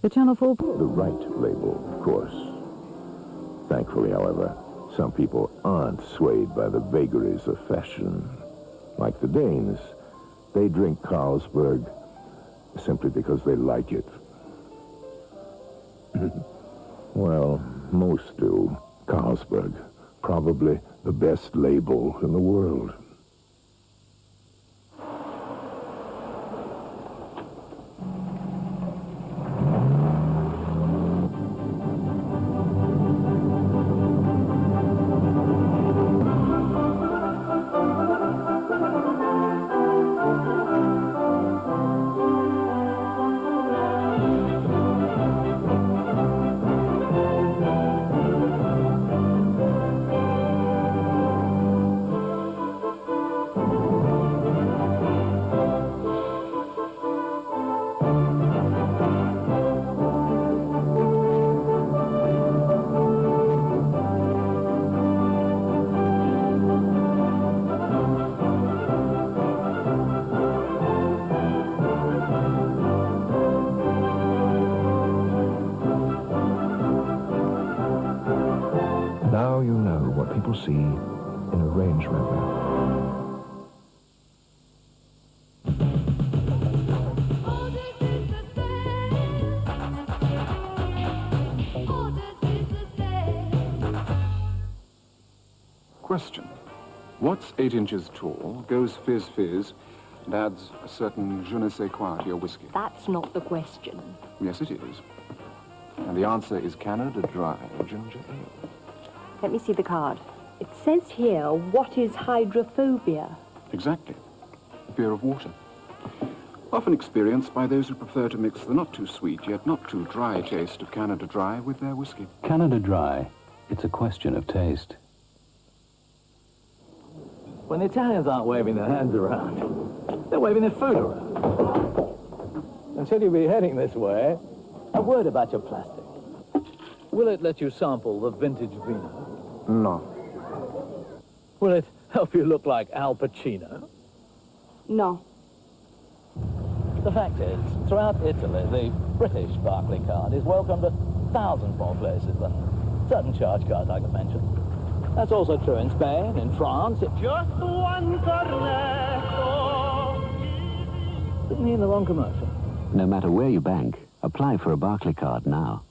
The Channel 4... The right label, of course. Thankfully, however, some people aren't swayed by the vagaries of fashion. Like the Danes, they drink Carlsberg simply because they like it. Well, most do. Carlsberg, probably the best label in the world. Now you know what people see in a range rover. Question. What's 8 inches tall, goes fizz-fizz, and adds a certain je ne sais quoi to your whiskey? That's not the question. Yes, it is. And the answer is Canada Dry Ginger Ale. Let me see the card. It says here, what is hydrophobia? Exactly. Fear of water. Often experienced by those who prefer to mix the not too sweet yet not too dry taste of Canada Dry with their whiskey. Canada Dry. It's a question of taste. When the Italians aren't waving their hands around, they're waving their food around. Until you be heading this way, a word about your plastic. Will it let you sample the vintage vino? No. Will it help you look like Al Pacino? No. The fact is, throughout Italy, the British Barclay card is welcomed at thousands more places than certain charge cards I could mention. That's also true in Spain, in France. Just one cornetto. Isn't he in the wrong commercial? No matter where you bank, apply for a Barclay card now.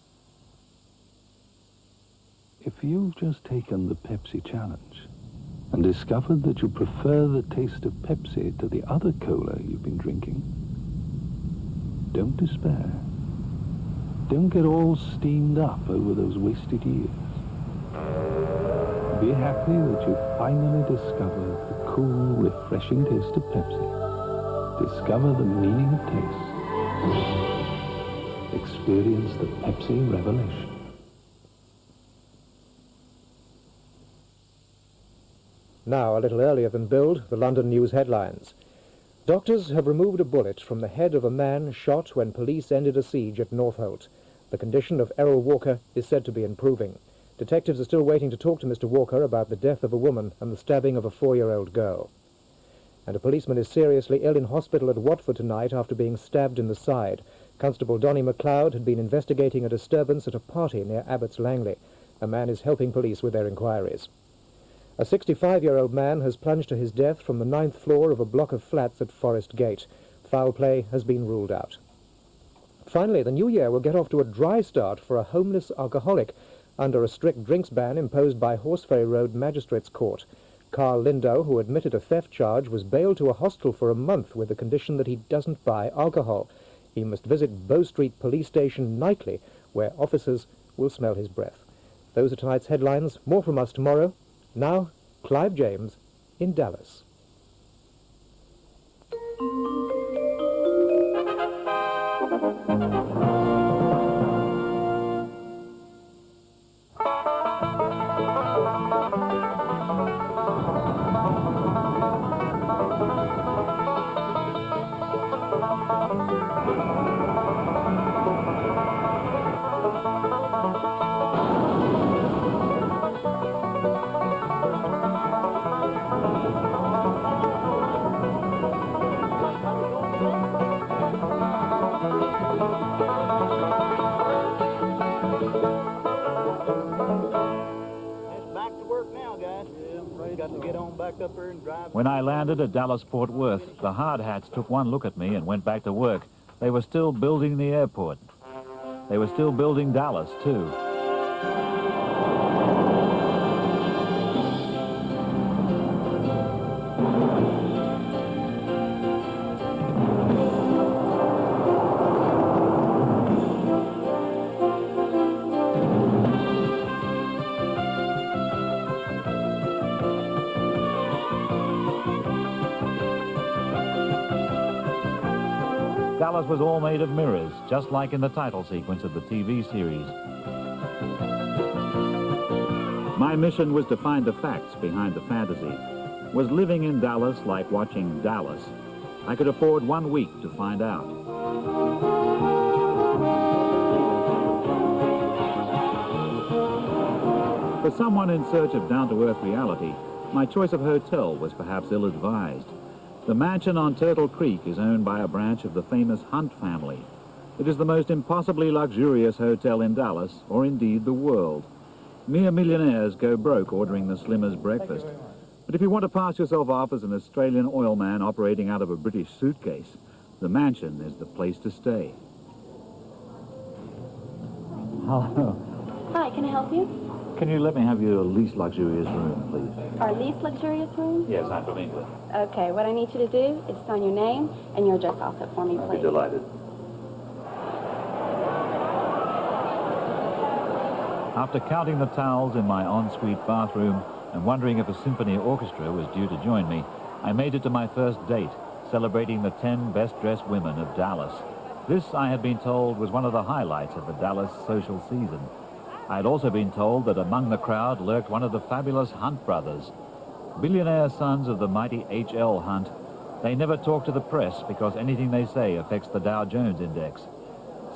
If you've just taken the Pepsi challenge and discovered that you prefer the taste of Pepsi to the other cola you've been drinking, don't despair. Don't get all steamed up over those wasted years. Be happy that you've finally discovered the cool, refreshing taste of Pepsi. Discover the meaning of taste. Experience the Pepsi revelation. Now, a little earlier than billed, the London News headlines. Doctors have removed a bullet from the head of a man shot when police ended a siege at Northolt. The condition of Errol Walker is said to be improving. Detectives are still waiting to talk to Mr. Walker about the death of a woman and the stabbing of a 4-year-old girl. And a policeman is seriously ill in hospital at Watford tonight after being stabbed in the side. Constable Donnie MacLeod had been investigating a disturbance at a party near Abbots Langley. A man is helping police with their inquiries. A 65-year-old man has plunged to his death from the 9th floor of a block of flats at Forest Gate. Foul play has been ruled out. Finally, the new year will get off to a dry start for a homeless alcoholic under a strict drinks ban imposed by Horseferry Road Magistrates Court. Carl Lindow, who admitted a theft charge, was bailed to a hostel for a month with the condition that he doesn't buy alcohol. He must visit Bow Street Police Station nightly, where officers will smell his breath. Those are tonight's headlines. More from us tomorrow. Now, Clive James in Dallas. When I landed at Dallas-Fort Worth, the hard hats took one look at me and went back to work. They were still building the airport. They were still building Dallas, too. Dallas was all made of mirrors, just like in the title sequence of the TV series. My mission was to find the facts behind the fantasy. Was living in Dallas like watching Dallas? I could afford 1 week to find out. For someone in search of down-to-earth reality, my choice of hotel was perhaps ill-advised. The mansion on Turtle Creek is owned by a branch of the famous Hunt family. It is the most impossibly luxurious hotel in Dallas, or indeed the world. Mere millionaires go broke ordering the slimmer's breakfast. But if you want to pass yourself off as an Australian oil man operating out of a British suitcase, the mansion is the place to stay. Hello. Hi, can I help you? Can you let me have your least luxurious room, please? Our least luxurious room? Yes, I'm from England. Okay, what I need you to do is sign your name and your address also for me, I'll please. be delighted. After counting the towels in my ensuite bathroom and wondering if a symphony orchestra was due to join me, I made it to my first date, celebrating the 10 best-dressed women of Dallas. This, I had been told, was one of the highlights of the Dallas social season. I had also been told that among the crowd lurked one of the fabulous Hunt brothers. Billionaire sons of the mighty H.L. Hunt, they never talk to the press because anything they say affects the Dow Jones Index.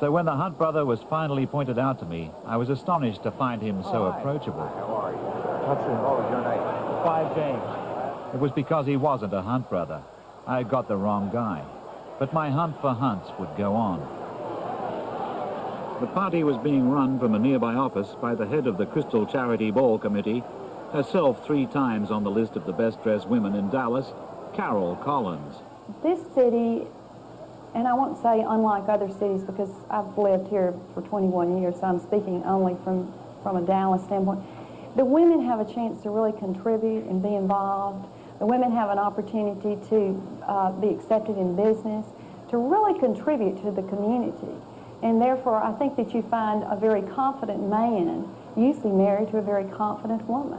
So when the Hunt brother was finally pointed out to me, I was astonished to find him so approachable. How are you? What was your name? Clive James. It was because he wasn't a Hunt brother. I had got the wrong guy. But my hunt for Hunts would go on. The party was being run from a nearby office by the head of the Crystal Charity Ball Committee, herself 3 times on the list of the best-dressed women in Dallas, Carol Collins. This city, and I won't say unlike other cities because I've lived here for 21 years, so I'm speaking only from a Dallas standpoint. The women have a chance to really contribute and be involved. The women have an opportunity to be accepted in business, to really contribute to the community. And therefore, I think that you find a very confident man usually married to a very confident woman.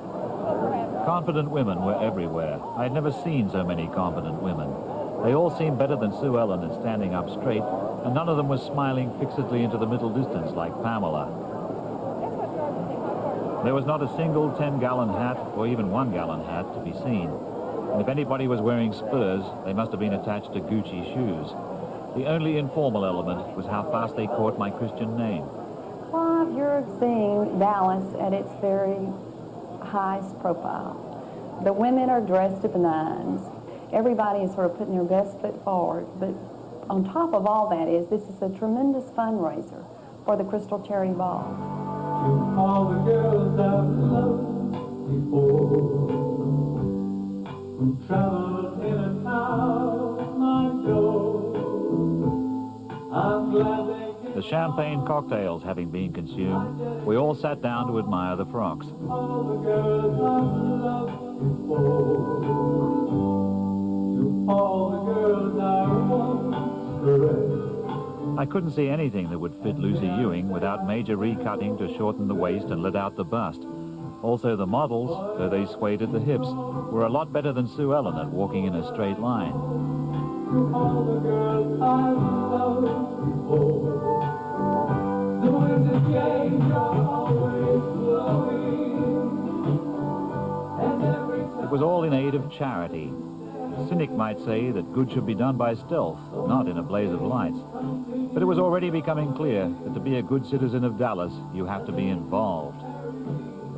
Confident women were everywhere. I had never seen so many confident women. They all seemed better than Sue Ellen at standing up straight, and none of them was smiling fixedly into the middle distance like Pamela. There was not a single 10-gallon hat or even 1-gallon hat to be seen. And if anybody was wearing spurs, they must have been attached to Gucci shoes. The only informal element was how fast they caught my Christian name. Clive, you're seeing Dallas at its very highest profile. The women are dressed to the nines. Everybody is sort of putting their best foot forward. But on top of all that this is a tremendous fundraiser for the Crystal Charity Ball. To all the girls I've loved before, who traveled in and out my door, I'm glad they The champagne cocktails having been consumed, we all sat down to admire the frocks. all the girls I've loved before, to all the girls I once caressed. I couldn't see anything that would fit Lucy Ewing without major recutting to shorten the waist and let out the bust. Also, the models, though they swayed at the hips, were a lot better than Sue Ellen at walking in a straight line. To all the girls I've loved before, the winds of change are always blowing, and every time It was all in aid of charity. A cynic might say that good should be done by stealth, not in a blaze of lights. But it was already becoming clear that to be a good citizen of Dallas, you have to be involved.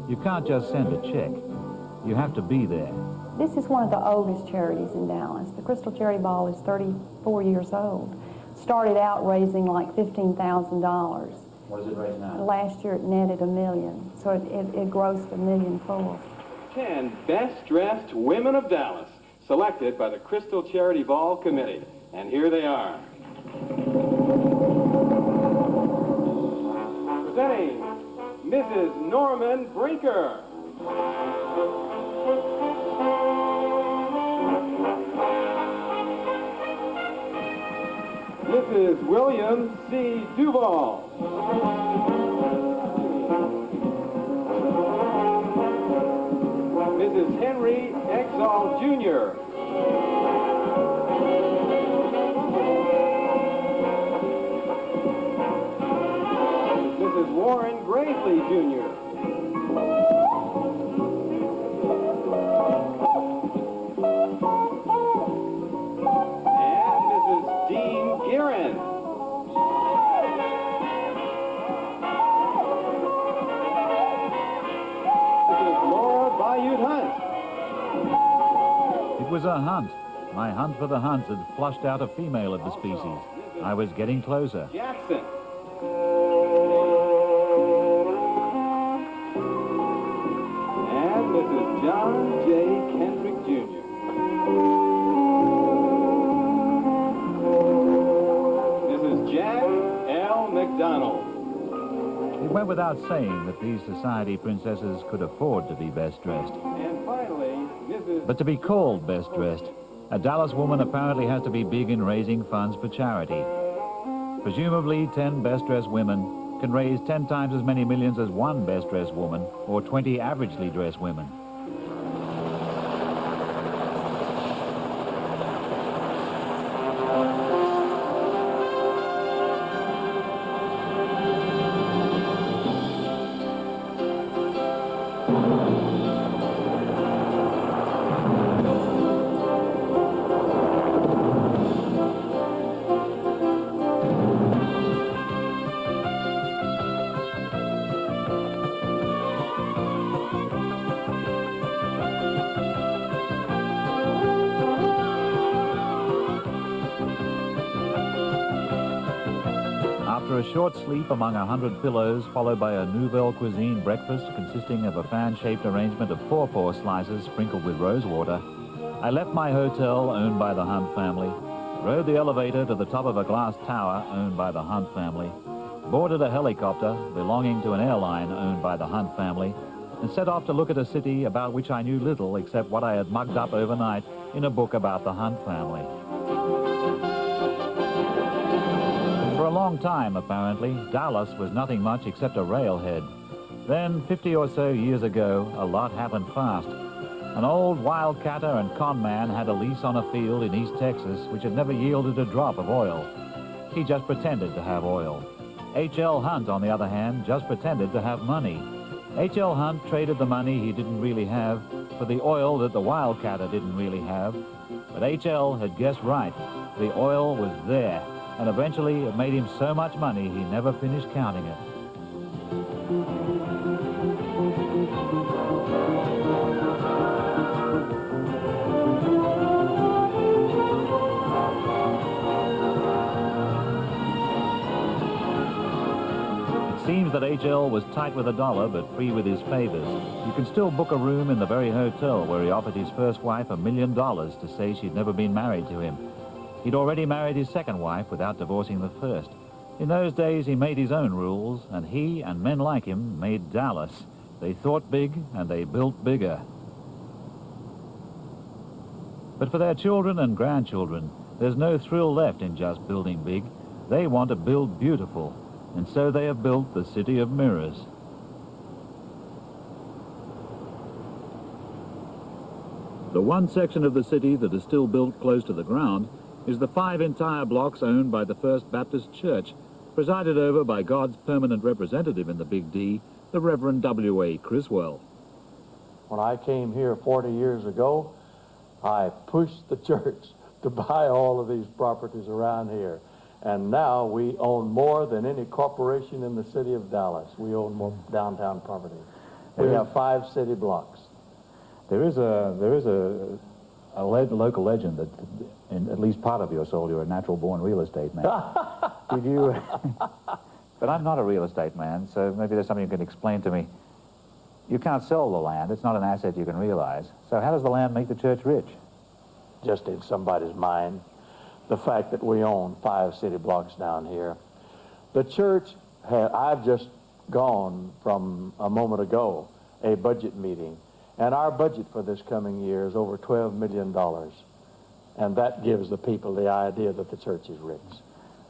You can't just send a check. You have to be there. This is one of the oldest charities in Dallas. The Crystal Charity Ball is 34 years old. Started out raising like $15,000. What does it raise now? Last year it netted $1 million, so it grossed $1.4 million. 10 Best Dressed Women of Dallas, selected by the Crystal Charity Ball Committee. And here they are. Presenting Mrs. Norman Brinker. Mrs. William C. Duval. Mrs. Henry Exall Jr. Mrs. Warren Gravely Jr. And Mrs. Dean Guerin. Mrs. Laura Bayou Hunt. It was a hunt. My hunt for the hunts had flushed out a female of the species. I was getting closer. Jackson. And Mrs. John J. Kendrick Jr. Mrs. Jack L. McDonald. It went without saying that these society princesses could afford to be best dressed. And finally, Mrs. But to be called best dressed, a Dallas woman apparently has to be big in raising funds for charity. Presumably, 10 best dressed women can raise 10 times as many millions as one best dressed woman or 20 averagely dressed women. After a short sleep among 100 pillows, followed by a nouvelle cuisine breakfast consisting of a fan-shaped arrangement of paw slices sprinkled with rose water, I left my hotel owned by the Hunt family, rode the elevator to the top of a glass tower owned by the Hunt family, boarded a helicopter belonging to an airline owned by the Hunt family, and set off to look at a city about which I knew little except what I had mugged up overnight in a book about the Hunt family. For a long time, apparently, Dallas was nothing much except a railhead. Then, 50 or so years ago, a lot happened fast. An old wildcatter and con man had a lease on a field in East Texas which had never yielded a drop of oil. He just pretended to have oil. H.L. Hunt, on the other hand, just pretended to have money. H.L. Hunt traded the money he didn't really have for the oil that the wildcatter didn't really have. But H.L. had guessed right. The oil was there. And eventually it made him so much money he never finished counting it. It seems that H.L. was tight with a dollar but free with his favors. You can still book a room in the very hotel where he offered his first wife $1 million to say she'd never been married to him. He'd already married his second wife without divorcing the first. In those days, he made his own rules, and he and men like him made Dallas. They thought big, and they built bigger. But for their children and grandchildren, there's no thrill left in just building big. They want to build beautiful, and so they have built the City of Mirrors. The one section of the city that is still built close to the ground is the 5 entire blocks owned by the First Baptist Church, presided over by God's permanent representative in the Big D, the Reverend W.A. Criswell. When I came here 40 years ago, I pushed the church to buy all of these properties around here. And now we own more than any corporation in the city of Dallas. We own more downtown property. We have 5 city blocks. There is a local legend that in at least part of your soul you're a natural-born real estate man. Did you? But I'm not a real estate man, so maybe there's something you can explain to me. You can't sell the land. It's not an asset you can realize. So how does the land make the church rich? Just in somebody's mind. The fact that we own 5 city blocks down here. The church I've just gone from a moment ago, a budget meeting, and our budget for this coming year is over $12 million. And that gives the people the idea that the church is rich.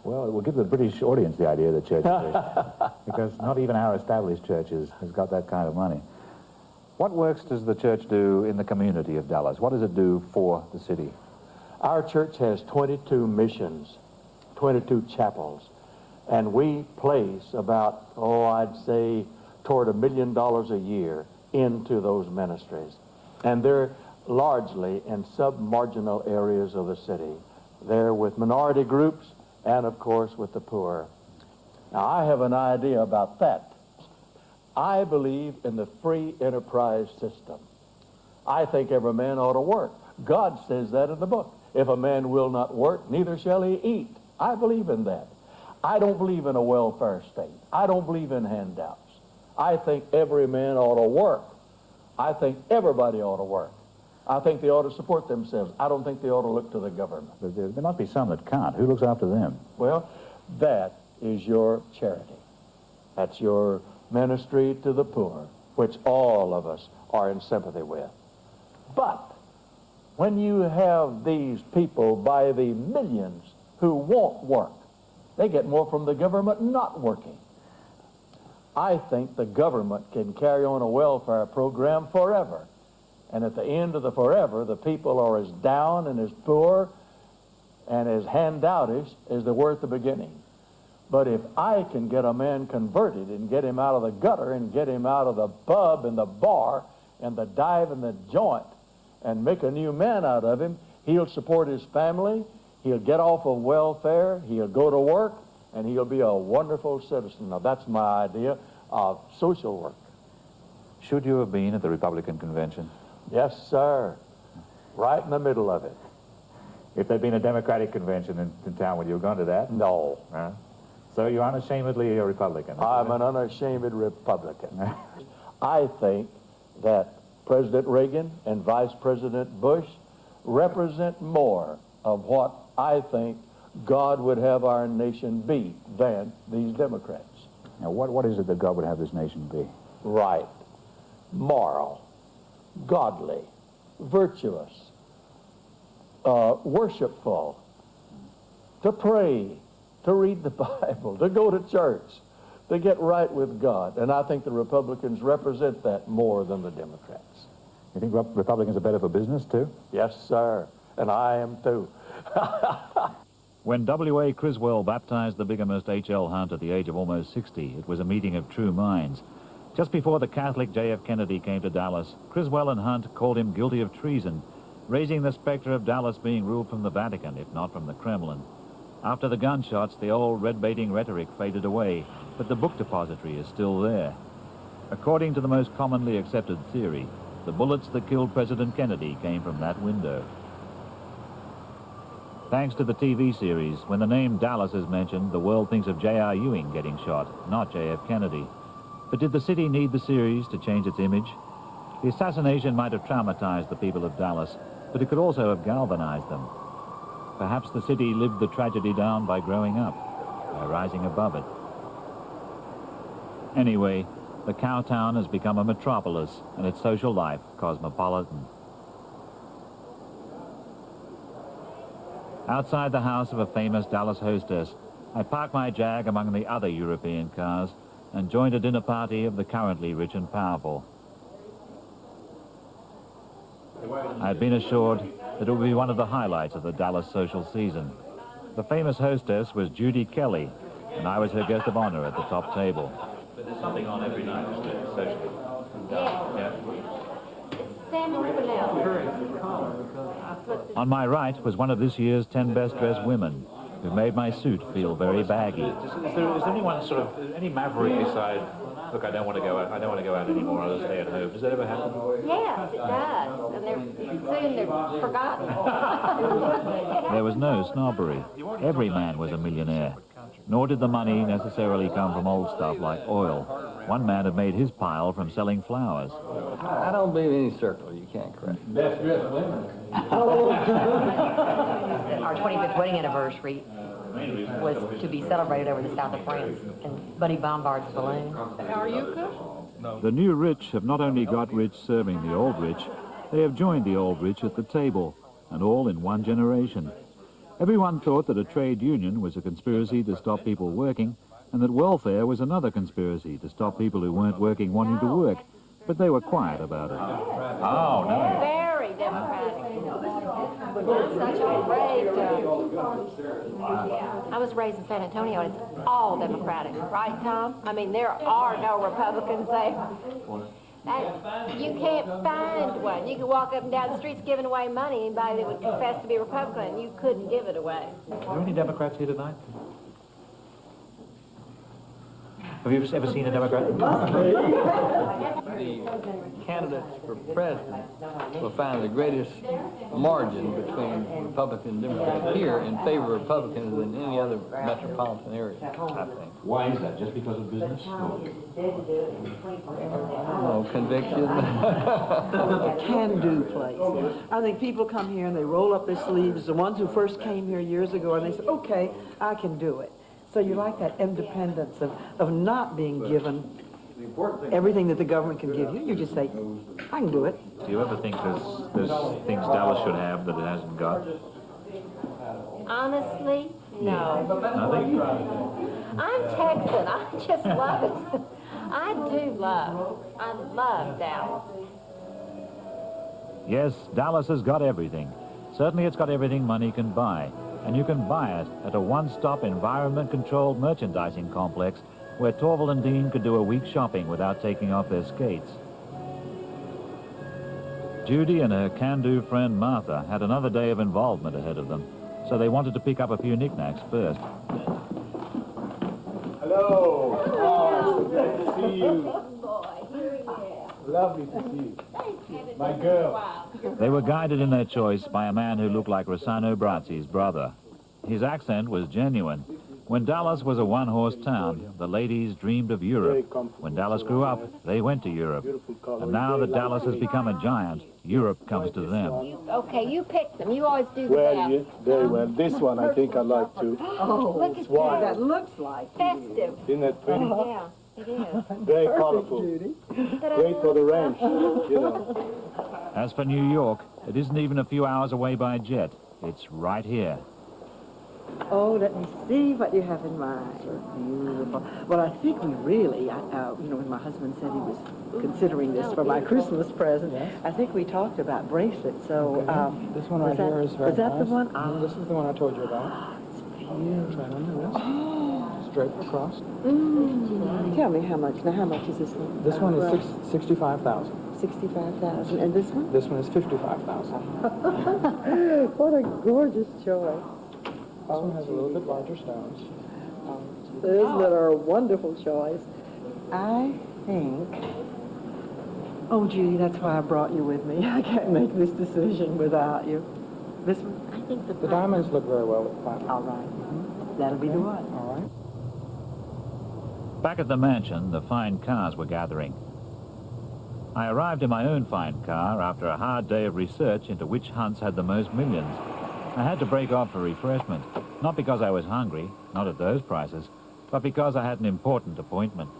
Well, it will give the British audience the idea that church is rich, because not even our established churches has got that kind of money. What works does the church do in the community of Dallas? What does it do for the city? Our church has 22 missions, 22 chapels, and we place about, I'd say, toward $1 million a year into those ministries. And they're largely in sub-marginal areas of the city. They're with minority groups and, of course, with the poor. Now, I have an idea about that. I believe in the free enterprise system. I think every man ought to work. God says that in the book. If a man will not work, neither shall he eat. I believe in that. I don't believe in a welfare state. I don't believe in handouts. I think every man ought to work. I think everybody ought to work. I think they ought to support themselves. I don't think they ought to look to the government. But there must be some that can't. Who looks after them? Well, that is your charity. That's your ministry to the poor, which all of us are in sympathy with. But when you have these people by the millions who won't work, they get more from the government not working. I think the government can carry on a welfare program forever. And at the end of the forever, the people are as down and as poor and as handoutish as they were at the beginning. But if I can get a man converted and get him out of the gutter and get him out of the pub and the bar and the dive and the joint and make a new man out of him, he'll support his family, he'll get off of welfare, he'll go to work, and he'll be a wonderful citizen. Now, that's my idea of social work. Should you have been at the Republican convention? Yes, sir. Right in the middle of it. If there'd been a Democratic convention in town, would you have gone to that? No. So you're unashamedly a Republican? I'm an unashamed Republican. I think that President Reagan and Vice President Bush represent more of what I think God would have our nation be than these Democrats. Now, what is it that God would have this nation be? Right. Moral. Godly. Virtuous. Worshipful. To pray. To read the Bible. To go to church. To get right with God. And I think the Republicans represent that more than the Democrats. You think Republicans are better for business, too? Yes, sir. And I am, too. When W.A. Criswell baptized the bigamist H.L. Hunt at the age of almost 60, it was a meeting of true minds. Just before the Catholic J.F. Kennedy came to Dallas, Criswell and Hunt called him guilty of treason, raising the specter of Dallas being ruled from the Vatican, if not from the Kremlin. After the gunshots, the old red-baiting rhetoric faded away, but the book depository is still there. According to the most commonly accepted theory, the bullets that killed President Kennedy came from that window. Thanks to the TV series, when the name Dallas is mentioned, the world thinks of J.R. Ewing getting shot, not J.F. Kennedy. But did the city need the series to change its image? The assassination might have traumatized the people of Dallas, but it could also have galvanized them. Perhaps the city lived the tragedy down by growing up, by rising above it. Anyway, the cowtown has become a metropolis, and its social life cosmopolitan. Outside the house of a famous Dallas hostess, I parked my Jag among the other European cars and joined a dinner party of the currently rich and powerful. I had been assured that it would be one of the highlights of the Dallas social season. The famous hostess was Judy Kelly, and I was her guest of honor at the top table. But there's something on every night, isn't there, socially? On my right was one of this year's 10 best dressed women, who made my suit feel very baggy. Is there anyone sort of, any maverick decide, look, I don't want to go out anymore, I'll just stay at home? Does that ever happen? Yes, it does. And soon they're forgotten. There was no snobbery. Every man was a millionaire. Nor did the money necessarily come from old stuff like oil. One man had made his pile from selling flowers. I don't believe any circle you can't correct. Best dressed women. Our 25th wedding anniversary was to be celebrated over the south of France, and Buddy Bombard's balloon. How are you, Cook? The new rich have not only got rich serving the old rich, they have joined the old rich at the table, and all in one generation. Everyone thought that a trade union was a conspiracy to stop people working, and that welfare was another conspiracy to stop people who weren't working wanting to work, but they were quiet about it. Oh, no. Very democratic. Such a great... I was raised in San Antonio, and it's all Democratic, right, Tom? I mean, there are no Republicans there. You can't find one. You could walk up and down the streets giving away money. Anybody that would confess to be Republican, you couldn't give it away. Are there any Democrats here tonight? Have you ever seen a Democrat? The candidates for president will find the greatest margin between Republicans and Democrats here in favor of Republicans than any other metropolitan area, I think. Why is that? Just because of business? No, conviction. A can-do place. I think people come here and they roll up their sleeves. The ones who first came here years ago, and they say, okay, I can do it. So you like that independence of not being given everything that the government can give you. You just say, I can do it. Do you ever think there's things Dallas should have that it hasn't got? Honestly, no. Nothing? I'm Texan. I just love it. I love Dallas. Yes, Dallas has got everything. Certainly it's got everything money can buy. And you can buy it at a one-stop environment-controlled merchandising complex where Torval and Dean could do a week's shopping without taking off their skates. Judy and her can-do friend Martha had another day of involvement ahead of them, so they wanted to pick up a few knickknacks first. Hello. Oh, it's great to see you. Lovely to see you. My girl. They were guided in their choice by a man who looked like Rossano Brazzi's brother. His accent was genuine. When Dallas was a one-horse town, the ladies dreamed of Europe. When Dallas grew up, they went to Europe. And now that Dallas has become a giant, Europe comes to them. Okay, you pick them. You always do Well, that. very well. This one I think I like too. Oh, look at wine. that looks like festive. Isn't that pretty? Yeah, it is. Very colorful. Great for the ranch, you know. As for New York, it isn't even a few hours away by jet. It's right here. Oh, let me see what you have in mind. Beautiful. Well, I think we really, when my husband said he was considering this for my Christmas present, I think we talked about bracelets. So, this one right here is very Is that the nice. one? This is the one I told you about. It's beautiful. Try one of this. Straight across. Tell me how much. Now, how much is this one? This one is 65,000. 65,000. And this one? This one is 55,000. What a gorgeous choice. This one has a little bit larger stones. Isn't it a wonderful choice? I think... Oh, Judy, that's why I brought you with me. I can't make this decision without you. This one? I think The diamonds look very well with the platinum. All right. That'll be the one. All right. Back at the mansion, the fine cars were gathering. I arrived in my own fine car after a hard day of research into which hunts had the most millions. I had to break off for refreshment, not because I was hungry, not at those prices, but because I had an important appointment.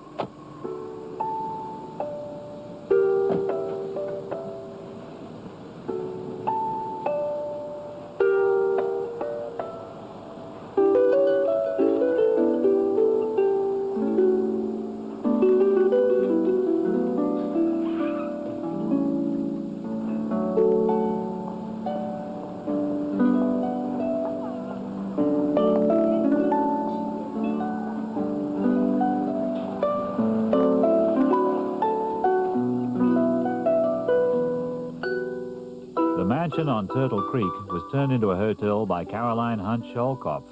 The mansion on Turtle Creek was turned into a hotel by Caroline Hunt Scholkopf,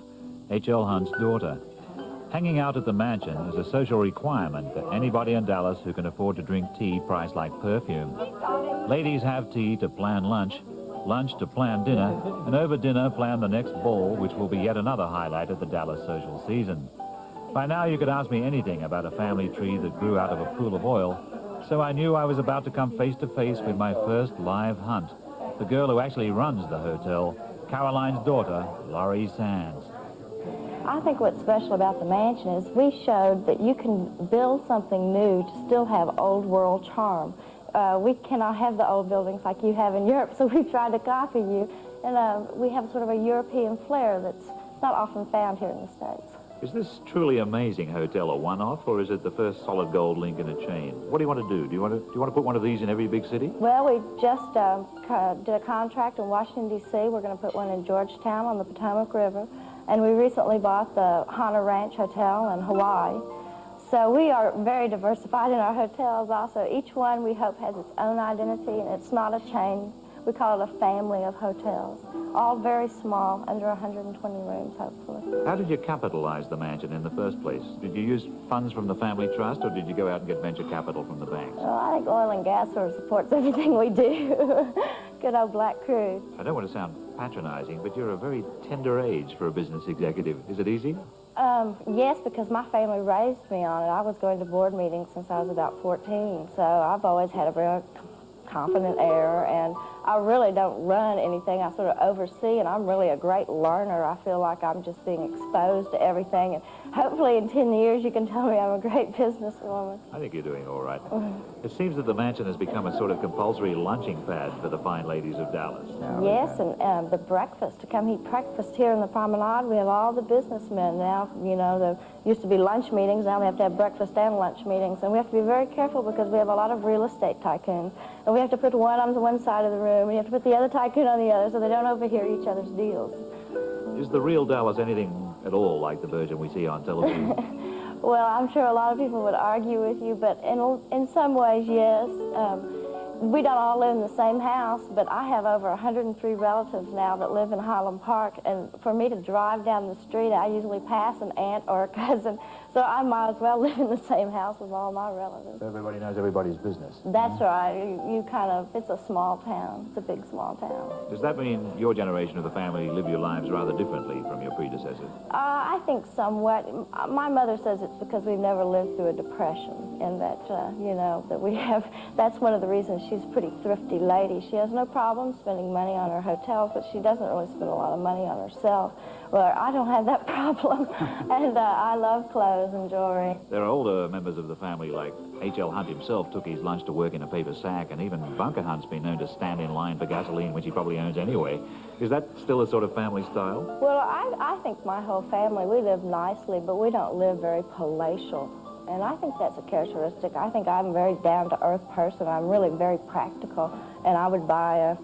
H.L. Hunt's daughter. Hanging out at the mansion is a social requirement for anybody in Dallas who can afford to drink tea priced like perfume. Ladies have tea to plan lunch, lunch to plan dinner, and over dinner plan the next ball, which will be yet another highlight of the Dallas social season. By now you could ask me anything about a family tree that grew out of a pool of oil, so I knew I was about to come face to face with my first live hunt. The girl who actually runs the hotel, Caroline's daughter, Laurie Sands. I think what's special about the mansion is we showed that you can build something new to still have old world charm. We cannot have the old buildings like you have in Europe, so we tried to copy you. And we have sort of a European flair that's not often found here in the States. Is this truly amazing hotel a one-off, or is it the first solid gold link in a chain? What do you want to do? Do you want to put one of these in every big city? Well, we just did a contract in Washington, D.C. We're going to put one in Georgetown on the Potomac River. And we recently bought the Hana Ranch Hotel in Hawaii. So we are very diversified in our hotels also. Each one we hope has its own identity, and it's not a chain. We call it a family of hotels, all very small, under 120 rooms, hopefully. How did you capitalize the mansion in the first place? Did you use funds from the family trust, or did you go out and get venture capital from the banks? Well, I think oil and gas sort of supports everything we do. Good old black crude. I don't want to sound patronizing, but you're a very tender age for a business executive. Is it easy? Yes, because my family raised me on it. I was going to board meetings since I was about 14, so I've always had a very confident air, and I really don't run anything. I sort of oversee, and I'm really a great learner. I feel like I'm just being exposed to everything, and hopefully in 10 years you can tell me I'm a great businesswoman. I think you're doing all right. It seems that the mansion has become a sort of compulsory lunching pad for the fine ladies of Dallas. Yes, and the breakfast, to come eat breakfast here in the promenade, we have all the businessmen now. You know, there used to be lunch meetings, now we have to have breakfast and lunch meetings, and we have to be very careful because we have a lot of real estate tycoons, and we have to put one on one side of the room, and you have to put the other tycoon on the other so they don't overhear each other's deals. Is the real Dallas anything at all like the version we see on television? Well, I'm sure a lot of people would argue with you, but in some ways, yes. We don't all live in the same house, but I have over 103 relatives now that live in Highland Park, and for me to drive down the street, I usually pass an aunt or a cousin, so I might as well live in the same house with all my relatives. Everybody knows everybody's business. That's right. You kind of, it's a small town. It's a big, small town. Does that mean your generation of the family live your lives rather differently from your predecessors? I think somewhat. My mother says it's because we've never lived through a depression, and that, you know, that we have, that's one of the reasons she's a pretty thrifty lady. She has no problem spending money on her hotels, but she doesn't really spend a lot of money on herself. Well, I don't have that problem, and I love clothes and jewelry. There are older members of the family, like H.L. Hunt himself took his lunch to work in a paper sack, and even Bunker Hunt's been known to stand in line for gasoline, which he probably owns anyway. Is that still a sort of family style? Well, I think my whole family, we live nicely, but we don't live very palatial. And I think that's a characteristic. I think I'm a very down-to-earth person. I'm really very practical, and I would buy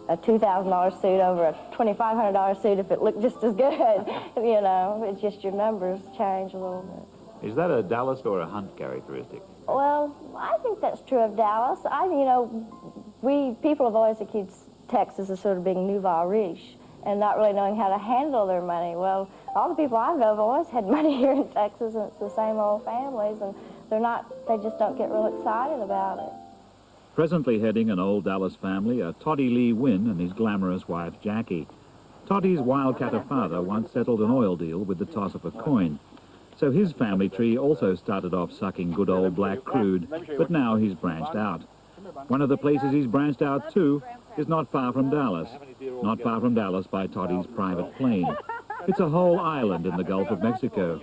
a $2,000 suit over a $2,500 suit if it looked just as good. You know, it's just your numbers change a little bit. Is that a Dallas or a Hunt characteristic? Well, I think that's true of Dallas. You know, people have always accused Texas of sort of being nouveau riche and not really knowing how to handle their money. Well, all the people I know have always had money here in Texas, and it's the same old families, and they just don't get real excited about it. Presently heading an old Dallas family are Toddy Lee Wynn and his glamorous wife, Jackie. Toddy's wildcatter father once settled an oil deal with the toss of a coin. So his family tree also started off sucking good old black crude, but now he's branched out. One of the places he's branched out to is not far from Dallas. Not far from Dallas by Toddy's private plane. It's a whole island in the Gulf of Mexico.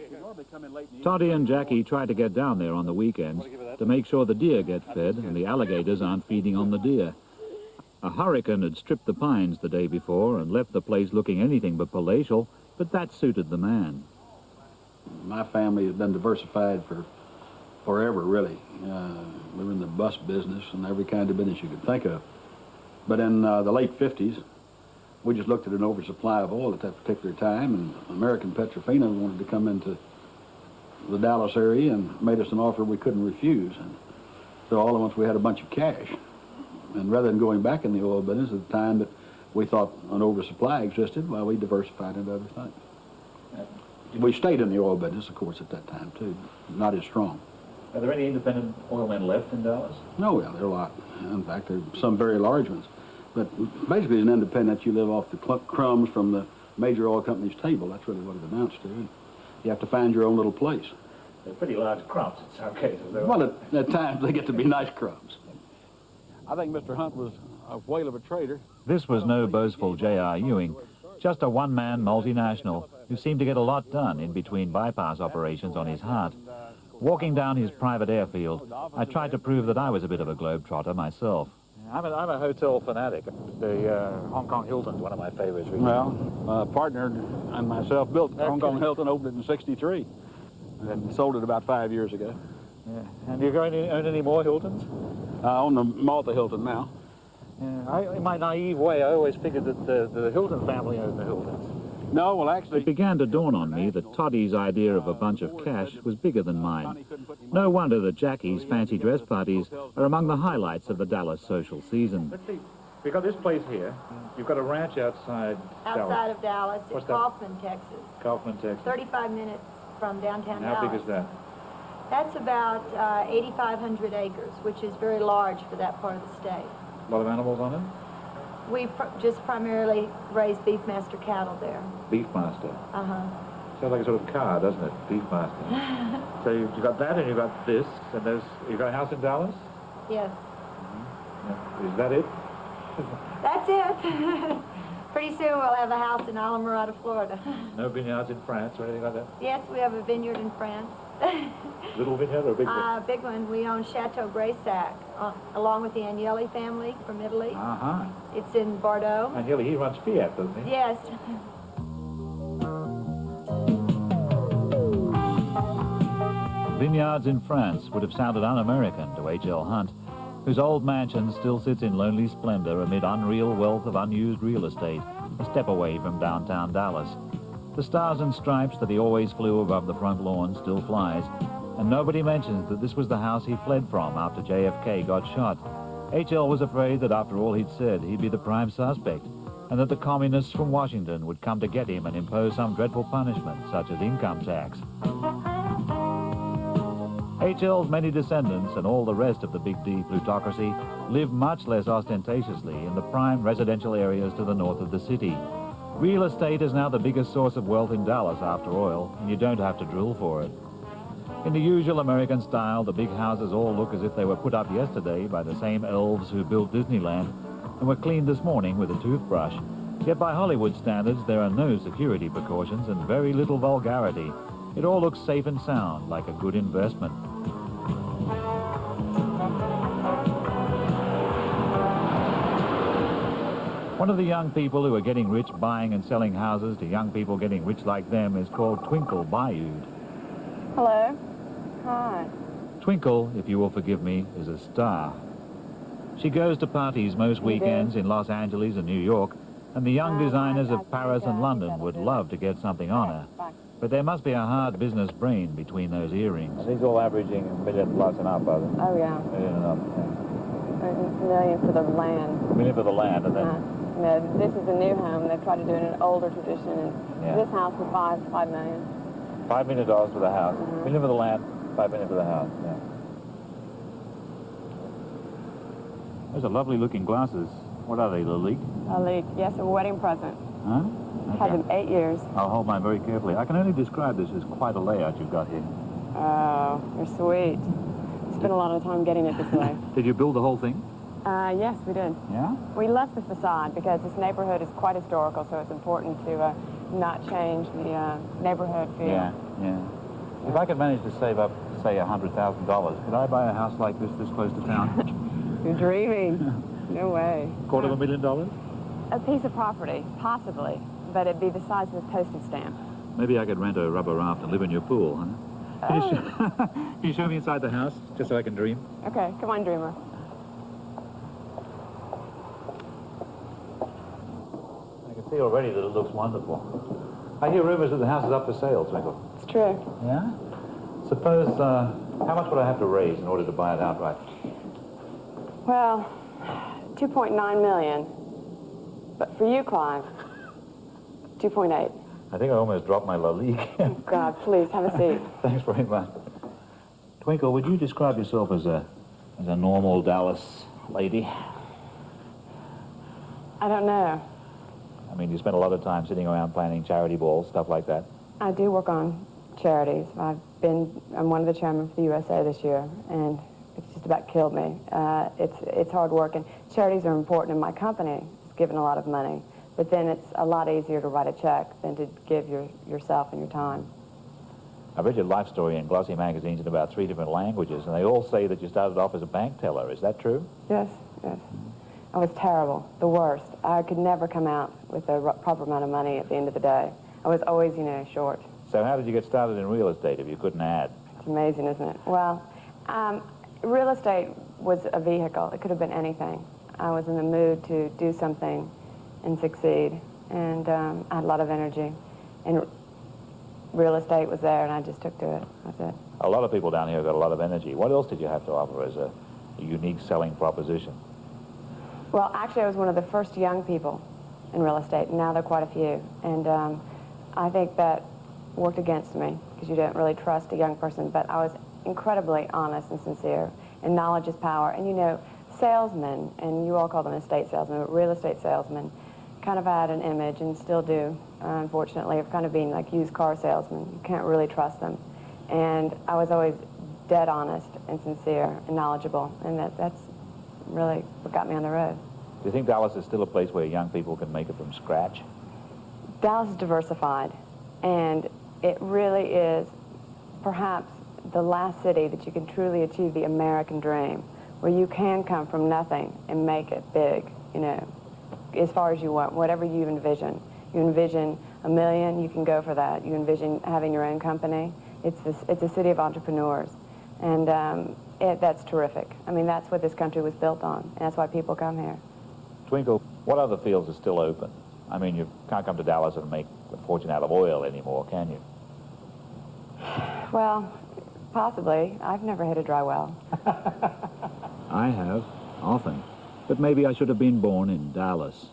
Toddy and Jackie try to get down there on the weekends to make sure the deer get fed and the alligators aren't feeding on the deer. A hurricane had stripped the pines the day before and left the place looking anything but palatial, but that suited the man. My family has been diversified for forever, really. We were in the bus business and every kind of business you could think of. But in the late 50s, we just looked at an oversupply of oil at that particular time, and American Petrofina wanted to come into the Dallas area and made us an offer we couldn't refuse. And so all at once we had a bunch of cash. And rather than going back in the oil business at the time that we thought an oversupply existed, well, we diversified into other things. We stayed in the oil business, of course, at that time, too. Not as strong. Are there any independent oil men left in Dallas? No, yeah, there are a lot. In fact, there are some very large ones. But basically, as an independent, you live off the crumbs from the major oil company's table. That's really what it amounts to. You have to find your own little place. They're pretty large crops in some cases, though. Well, at times they get to be nice crumbs. I think Mr. Hunt was a whale of a trader. This was no boastful J.R. Ewing, just a one-man multinational who seemed to get a lot done in between bypass operations on his heart. Walking down his private airfield, I tried to prove that I was a bit of a globetrotter myself. I'm a hotel fanatic. The Hong Kong Hilton's one of my favorites. Really. Well, my partner and myself built Hong Kong Hilton, opened it in '63, and sold it about 5 years ago. Yeah. And you're going to own any more Hiltons? I own the Malta Hilton now. Yeah, in my naive way, I always figured that the Hilton family owned the Hiltons. No, well, actually... It began to dawn on me that Toddy's idea of a bunch of cash was bigger than mine. No wonder that Jackie's fancy dress parties are among the highlights of the Dallas social season. Let's see. We've got this place here. You've got a ranch outside Dallas. Outside of Dallas, What's in that? Kaufman, Texas. Kaufman, Texas. 35 minutes from downtown Dallas. How big is that? That's about 8,500 acres, which is very large for that part of the state. A lot of animals on it? We just primarily raise Beefmaster cattle there. Beefmaster. Uh-huh. Sounds like a sort of car, doesn't it? Beefmaster. So you've got that and you've got this, and you've got a house in Dallas? Yes. Yeah. Is that it? That's it. Pretty soon we'll have a house in Alamorada, Florida. No vineyards in France or anything like that? Yes, we have a vineyard in France. Little vineyard or a big one? Big one. We own Chateau Braysac, along with the Agnelli family from Italy. Uh-huh. It's in Bordeaux. Agnelli, he runs Fiat, doesn't he? Yes. Vineyards in France would have sounded un-American to H.L. Hunt, whose old mansion still sits in lonely splendor amid unreal wealth of unused real estate, a step away from downtown Dallas. The stars and stripes that he always flew above the front lawn still flies, and nobody mentions that this was the house he fled from after JFK got shot. H.L. was afraid that after all he'd said, he'd be the prime suspect, and that the communists from Washington would come to get him and impose some dreadful punishment, such as income tax. H.L.'s many descendants and all the rest of the Big D plutocracy live much less ostentatiously in the prime residential areas to the north of the city. Real estate is now the biggest source of wealth in Dallas after oil, and you don't have to drill for it. In the usual American style, the big houses all look as if they were put up yesterday by the same elves who built Disneyland and were cleaned this morning with a toothbrush. Yet by Hollywood standards, there are no security precautions and very little vulgarity. It all looks safe and sound, like a good investment. One of the young people who are getting rich buying and selling houses to young people getting rich like them is called Twinkle Bayou. Hello. Hi. Twinkle, if you will forgive me, is a star. She goes to parties most weekends in Los Angeles and New York, and the young designers of Paris and London would love to get something on her. But there must be a hard business brain between those earrings. Are these all averaging $1 million plus and up, are they? Oh, yeah. $1 million and up, yeah. $1 million for the land. $1 million for the land, and then... No, this is a new home. They've tried to do it in an older tradition, and this house for $5 million. $5 million for the house. $1 million for the land, $5 million for the house, yeah. Those are lovely looking glasses. What are they, Lalique? Lalique, yes, a wedding present. Huh? Okay. Had them 8 years. I'll hold mine very carefully. I can only describe this as quite a layout you've got here. Oh, you're sweet. Spent a lot of time getting it this way. Did you build the whole thing? Yes, we did. Yeah? We left the facade because this neighborhood is quite historical, so it's important to not change the neighborhood feel. Yeah, yeah. If I could manage to save up, say, $100,000, could I buy a house like this close to town? You're dreaming. No way. $250,000? A piece of property, possibly, but it'd be the size of a postage stamp. Maybe I could rent a rubber raft and live in your pool, huh? Can you show me inside the house, just so I can dream? Okay, come on, dreamer. I can see already that it looks wonderful. I hear rumors that the house is up for sale, Twinkle. It's true. Yeah? Suppose, how much would I have to raise in order to buy it outright? Well, $2.9 million. But for you, Clive, 2.8. I think I almost dropped my Lalique. Oh, God, please, have a seat. Thanks very much. Twinkle, would you describe yourself as a normal Dallas lady? I don't know. I mean, you spend a lot of time sitting around planning charity balls, stuff like that. I do work on charities. I'm one of the chairmen for the USA this year, and it's just about killed me. It's hard work, and charities are important in my company. It's given a lot of money, but then it's a lot easier to write a check than to give yourself and your time. I read your life story in glossy magazines in about 3 different languages, and they all say that you started off as a bank teller. Is that true? Yes, yes. I was terrible, the worst. I could never come out with the proper amount of money at the end of the day. I was always, short. So how did you get started in real estate if you couldn't add? It's amazing, isn't it? Well, real estate was a vehicle. It could have been anything. I was in the mood to do something and succeed, and I had a lot of energy. And real estate was there, and I just took to it. That's it. A lot of people down here got a lot of energy. What else did you have to offer as a unique selling proposition? Well, actually, I was one of the first young people in real estate, and now there are quite a few. And I think that worked against me, because you don't really trust a young person, but I was incredibly honest and sincere, and knowledge is power. And salesmen, and you all call them estate salesmen, but real estate salesmen kind of had an image, and still do, unfortunately, of kind of being like used car salesmen. You can't really trust them. And I was always dead honest and sincere and knowledgeable, and that's really what got me on the road. Do you think Dallas is still a place where young people can make it from scratch? Dallas is diversified, and it really is perhaps the last city that you can truly achieve the American dream, where you can come from nothing and make it big, as far as you want, whatever you envision. You envision $1 million, you can go for that. You envision having your own company. It's a city of entrepreneurs, and that's terrific. I mean, that's what this country was built on, and that's why people come here. Twinkle, what other fields are still open? I mean, you can't come to Dallas and make a fortune out of oil anymore, can you? Well, possibly. I've never hit a dry well. I have, often. But maybe I should have been born in Dallas.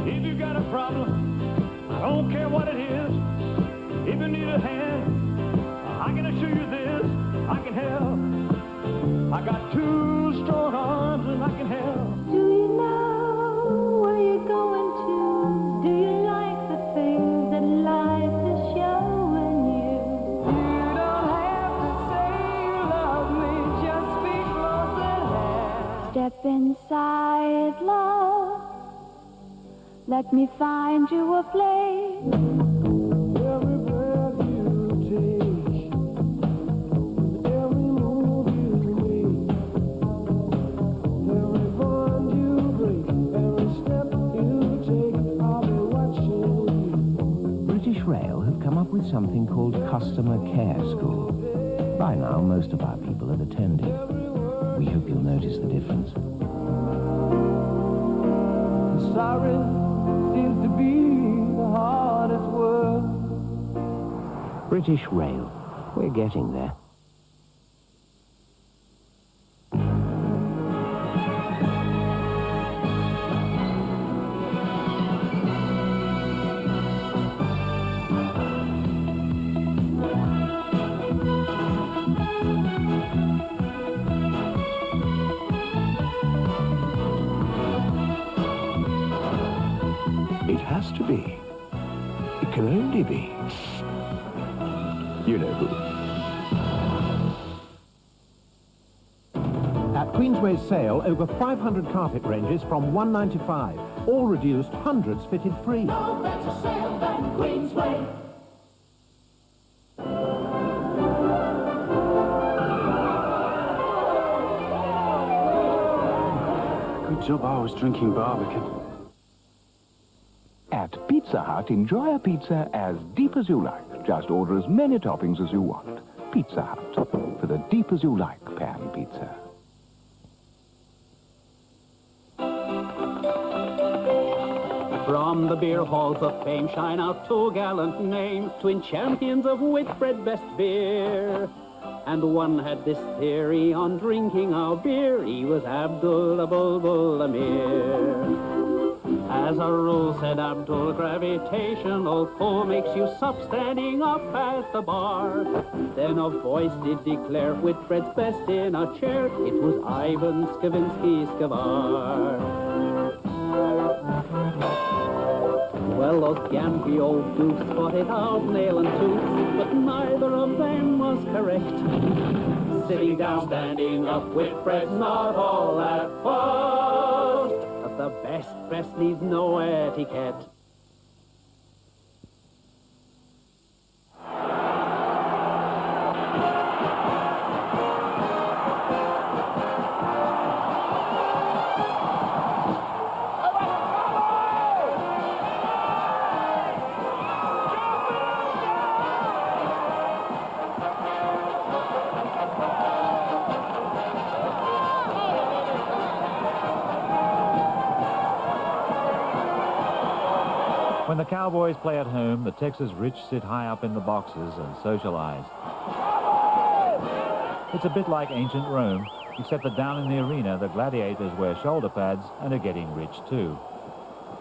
If you got a problem, I don't care what it is. If you need a hand, I can assure you this, I can help. I got 2 strong arms and I can help. Do you know where you're going to? Do you like the things that life is showing you? You don't have to say you love me, just be close at hand. Step inside, love. Let me find you a place. Every breath you take, every move you make, every bond you break, every step you take, I'll be watching you. British Rail have come up with something called Customer Care School. By now, most of our people have attended. We hope you'll notice the difference. Sorry seems to be the hardest word. British Rail. We're getting there. It has to be. It can only be. You know who. At Queensway's sale, over 500 carpet ranges from $1.95. All reduced, hundreds fitted free. No better sale than Queensway. Good job I was drinking Barbican. At Pizza Hut, enjoy a pizza as deep as you like. Just order as many toppings as you want. Pizza Hut, for the deep as you like pan pizza. From the beer halls of fame shine out 2 gallant names, twin champions of Whitbread best beer. And one had this theory on drinking our beer, he was Abdullah Bulbul Amir. As a rule, said Abdul, gravitational pull makes you sup standing up at the bar. Then a voice did declare, Whitbread's best in a chair. It was Ivan Skavinsky Skavar. Well, those Gamgee old dukes fought it out, nail and tooth, but neither of them was correct. Sitting down, standing up, Whitbread's not all that fast. But the best dress needs no etiquette. When the Cowboys play at home, the Texas rich sit high up in the boxes and socialize. It's a bit like ancient Rome, except that down in the arena, the gladiators wear shoulder pads and are getting rich too.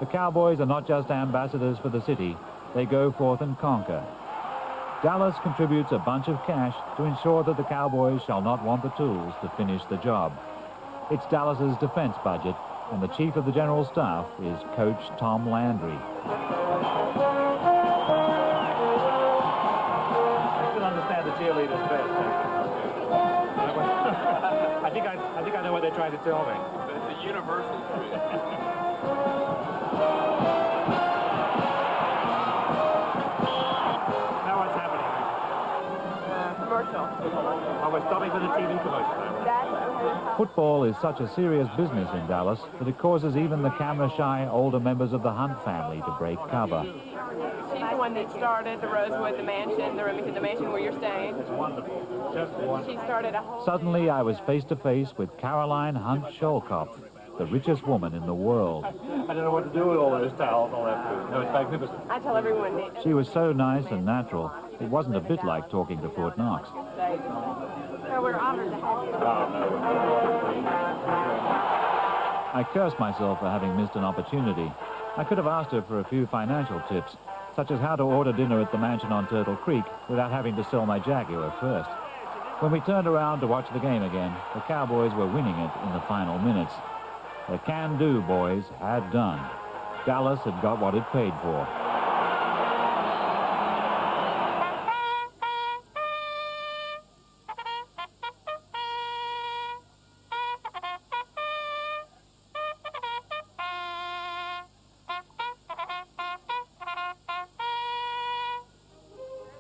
The Cowboys are not just ambassadors for the city, they go forth and conquer. Dallas contributes a bunch of cash to ensure that the Cowboys shall not want the tools to finish the job. It's Dallas's defense budget, and the chief of the general staff is Coach Tom Landry. I still understand the cheerleaders best. I think I know what they're trying to tell me. But it's a universal truth. Now what's happening? Commercial. Oh, we're stopping for the TV commercial. Football is such a serious business in Dallas that it causes even the camera-shy older members of the Hunt family to break cover. She's the one that started the Rosewood, the mansion, the Remington, the mansion where you're staying. It's wonderful. Just wonderful. She started a whole... Suddenly, I was face to face with Caroline Hunt Scholkopf, the richest woman in the world. I don't know what to do with all those towels and all that food. No, it's magnificent. I tell everyone... She was so nice and natural, it wasn't a bit like talking to Fort Knox. So we're honored to have you. I cursed myself for having missed an opportunity. I could have asked her for a few financial tips, such as how to order dinner at the mansion on Turtle Creek without having to sell my Jaguar first. When we turned around to watch the game again, the Cowboys were winning it in the final minutes. The can-do boys had done. Dallas had got what it paid for.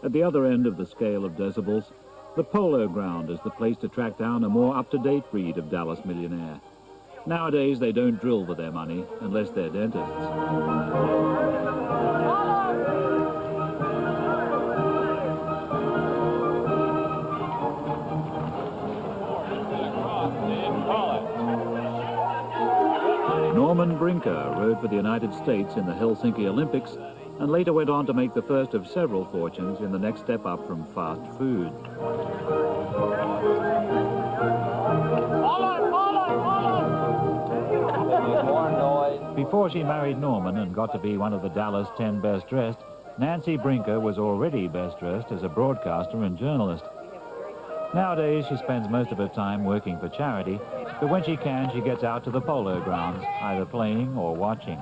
At the other end of the scale of decibels, the Polo Ground is the place to track down a more up-to-date breed of Dallas millionaire. Nowadays, they don't drill for their money unless they're dentists. Norman Brinker rode for the United States in the Helsinki Olympics and later went on to make the first of several fortunes in the next step up from fast food. Before she married Norman and got to be one of the Dallas 10 best dressed, Nancy Brinker was already best dressed as a broadcaster and journalist. Nowadays, she spends most of her time working for charity, but when she can, she gets out to the polo grounds, either playing or watching.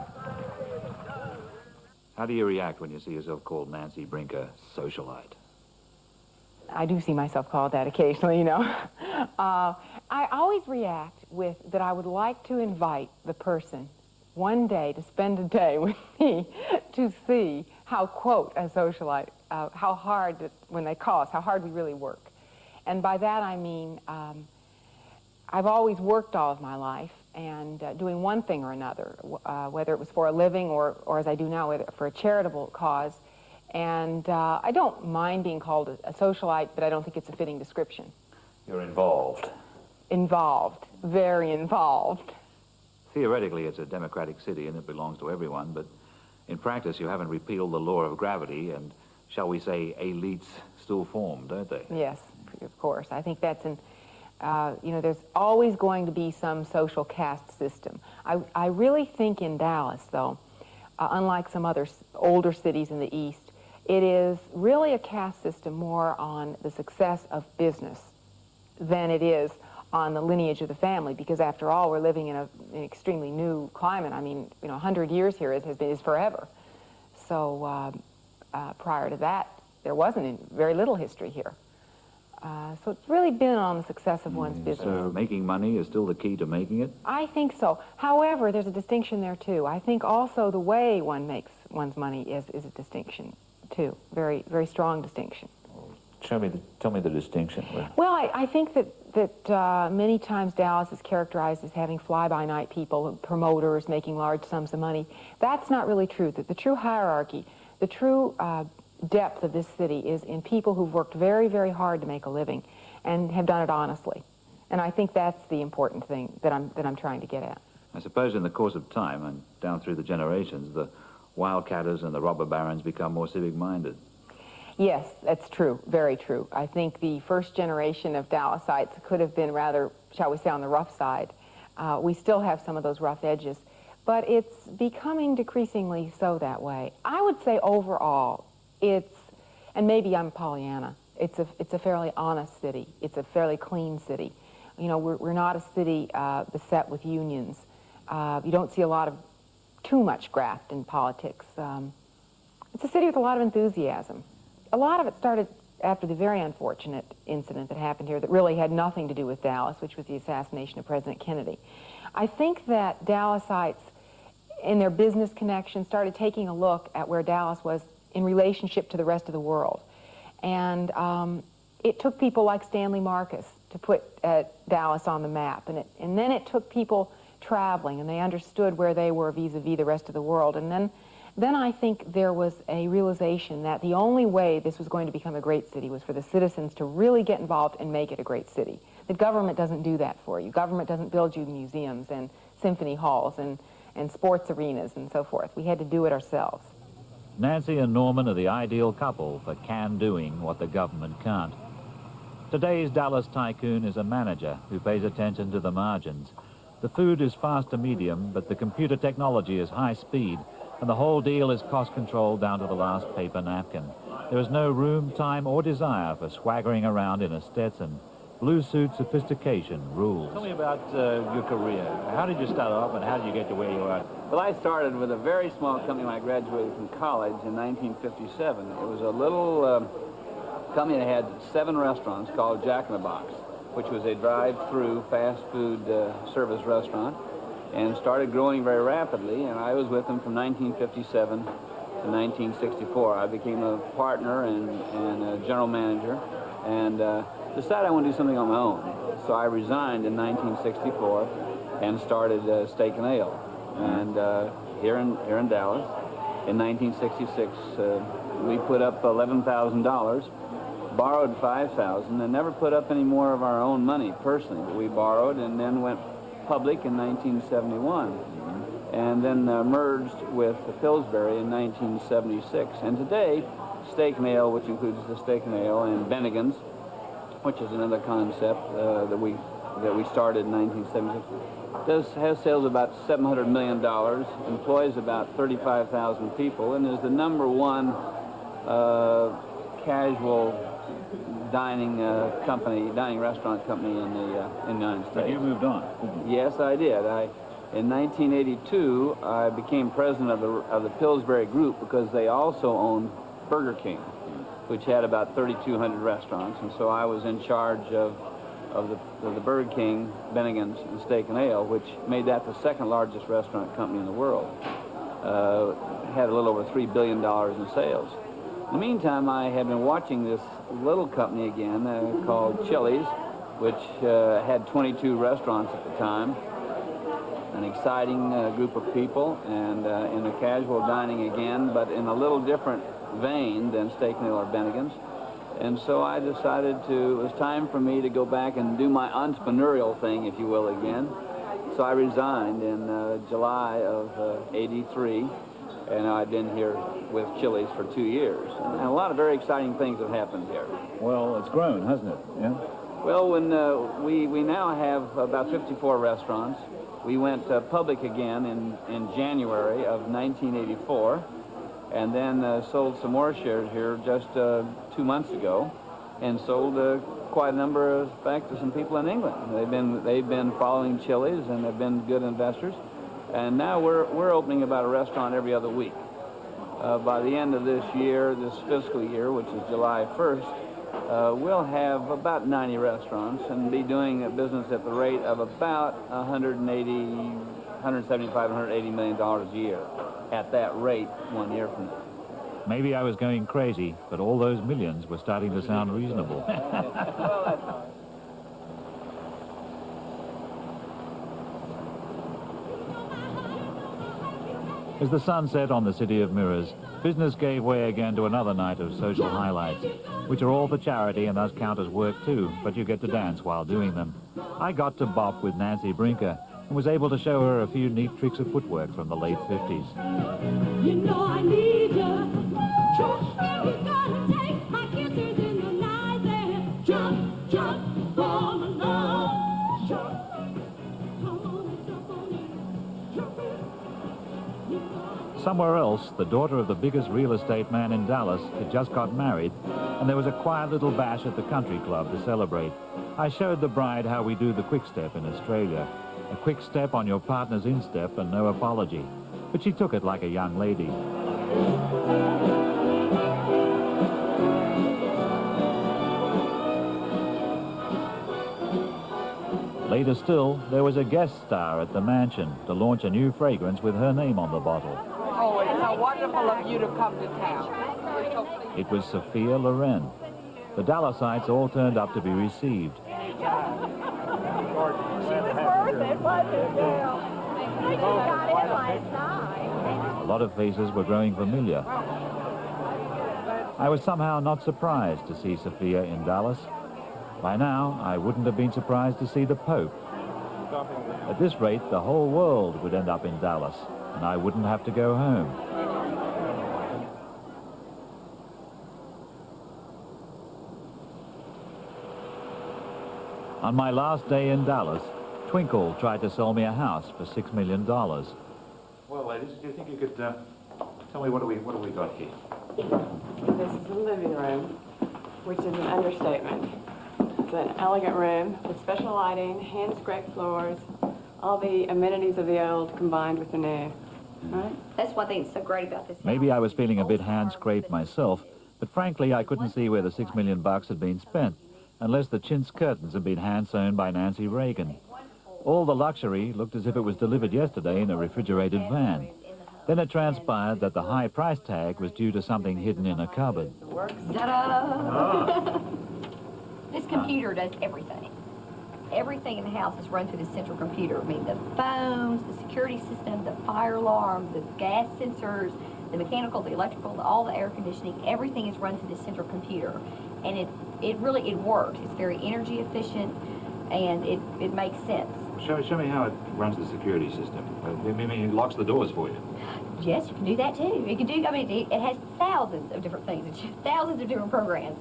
How do you react when you see yourself called Nancy Brinker, socialite? I do see myself called that occasionally, you know. I always react with that I would like to invite the person one day to spend a day with me to see how, quote, a socialite, how hard, when they call us, how hard we really work. And by that I mean, I've always worked all of my life and doing one thing or another, whether it was for a living or as I do now, for a charitable cause. And I don't mind being called a socialite, but I don't think it's a fitting description. You're involved. Involved. Very involved. Theoretically, it's a democratic city and it belongs to everyone, but in practice, you haven't repealed the law of gravity and, shall we say, elites still form, don't they? Yes, of course. I think that's You know, there's always going to be some social caste system. I really think in Dallas, though, unlike some other older cities in the East, it is really a caste system more on the success of business than it is on the lineage of the family, because after all, we're living in an extremely new climate. I mean, you know, 100 years here is forever. So prior to that, there wasn't very little history here. So it's really been on the success of one's business. So making money is still the key to making it? I think so. However, there's a distinction there, too. I think also the way one makes one's money is a distinction, too. Very, very strong distinction. Tell me the distinction. Well, I think that many times Dallas is characterized as having fly-by-night people, promoters making large sums of money. That's not really true. The true hierarchy, the true depth of this city is in people who've worked very, very hard to make a living and have done it honestly. And I think that's the important thing that I'm trying to get at. I suppose in the course of time and down through the generations, the wildcatters and the robber barons become more civic-minded. Yes, that's true, very true. I think the first generation of Dallasites could have been rather, shall we say, on the rough side. We still have some of those rough edges, but it's becoming decreasingly so that way. I would say overall, it's, and maybe I'm Pollyanna, it's a fairly honest city. It's a fairly clean city. You know, we're not a city beset with unions. You don't see a lot of too much graft in politics. It's a city with a lot of enthusiasm. A lot of it started after the very unfortunate incident that happened here that really had nothing to do with Dallas, which was the assassination of President Kennedy. I think that Dallasites, in their business connections, started taking a look at where Dallas was in relationship to the rest of the world. And it took people like Stanley Marcus to put Dallas on the map. And then it took people traveling, and they understood where they were vis-a-vis the rest of the world. And then I think there was a realization that the only way this was going to become a great city was for the citizens to really get involved and make it a great city. The government doesn't do that for you. Government doesn't build you museums and symphony halls and sports arenas and so forth. We had to do it ourselves. Nancy and Norman are the ideal couple for can-doing what the government can't. Today's Dallas tycoon is a manager who pays attention to the margins. The food is fast to medium, but the computer technology is high speed, and the whole deal is cost control down to the last paper napkin. There is no room, time, or desire for swaggering around in a Stetson. Blue suit sophistication rules. Tell me about your career. How did you start off, and how did you get to where you are? Well, I started with a very small company when I graduated from college in 1957. It was a little company that had 7 restaurants called Jack in the Box, which was a drive-through fast food service restaurant, and started growing very rapidly, and I was with them from 1957 to 1964. I became a partner and a general manager, and decided I wanted to do something on my own. So I resigned in 1964 and started Steak and Ale. And here in Dallas, in 1966, we put up $11,000, borrowed $5,000, and never put up any more of our own money personally. But we borrowed and then went public in 1971, and then merged with Pillsbury in 1976. And today, Steak and Ale, which includes the Steak and Ale and Bennigan's, which is another concept that we started in 1976, has sales of about $700 million, employs about 35,000 people, and is the #1 casual dining restaurant company in the United States. But you moved on. Yes, I did. In 1982, I became president of the Pillsbury Group because they also owned Burger King, which had about 3,200 restaurants, and so I was in charge of the Burger King, Bennigan's, and Steak and Ale, which made that the 2nd largest restaurant company in the world. Had a little over $3 billion in sales. In the meantime, I had been watching this little company again called Chili's, which had 22 restaurants at the time, an exciting group of people, and in a casual dining again, but in a little different vein than Steak and Ale or Bennigan's. And so I decided it was time for me to go back and do my entrepreneurial thing, if you will, again. So I resigned in July of '83, and I've been here with Chili's for 2 years. And a lot of very exciting things have happened here. Well, it's grown, hasn't it? Yeah? Well, when we now have about 54 restaurants. We went public again in January of 1984, and then sold some more shares here just 2 months ago, and sold quite a number, in fact, to some people in England. They've been following Chili's, and they've been good investors. And now we're opening about a restaurant every other week. By the end of this year, this fiscal year, which is July 1st, we'll have about 90 restaurants and be doing a business at the rate of about 175, $180 million a year at that rate 1 year from now. Maybe I was going crazy, but all those millions were starting to sound reasonable. As the sun set on the City of Mirrors, business gave way again to another night of social highlights, which are all for charity and thus count as work too, but you get to dance while doing them. I got to bop with Nancy Brinker and was able to show her a few neat tricks of footwork from the late 50s. You know I need you. You gotta take my kisses in the night and jump, jump for my love. Jump. Come on and jump on it. Jump it. Somewhere else, the daughter of the biggest real estate man in Dallas had just got married, and there was a quiet little bash at the country club to celebrate. I showed the bride how we do the quick step in Australia. A quick step on your partner's instep and no apology. But she took it like a young lady. Later still, there was a guest star at the mansion to launch a new fragrance with her name on the bottle. Oh, it's so wonderful of you to come to town. It was Sophia Loren. The Dallasites all turned up to be received. She was worth it, wasn't it, girl? You got in last night. A lot of faces were growing familiar. I was somehow not surprised to see Sophia in Dallas. By now, I wouldn't have been surprised to see the Pope. At this rate, the whole world would end up in Dallas, and I wouldn't have to go home. On my last day in Dallas, Twinkle tried to sell me a house for $6 million. Well, ladies, do you think you could tell me what do we got here? This is the living room, which is an understatement. It's an elegant room with special lighting, hand-scraped floors, all the amenities of the old combined with the new. Right? That's one thing that's so great about this. Maybe I was feeling a bit hand-scraped myself, but frankly, I couldn't see where the $6 million had been spent, unless the chintz curtains had been hand-sewn by Nancy Reagan. All the luxury looked as if it was delivered yesterday in a refrigerated van. Then it transpired that the high price tag was due to something hidden in a cupboard. Ta-da! This computer does everything. Everything in the house is run through the central computer. I mean, the phones, the security system, the fire alarm, the gas sensors, the mechanical, the electrical, all the air conditioning, everything is run through the central computer. And it really works. It's very energy efficient, and it makes sense. Show me how it runs the security system. I mean, it locks the doors for you. Yes, you can do that too. You can do, I mean, it has thousands of different things. It's thousands of different programs.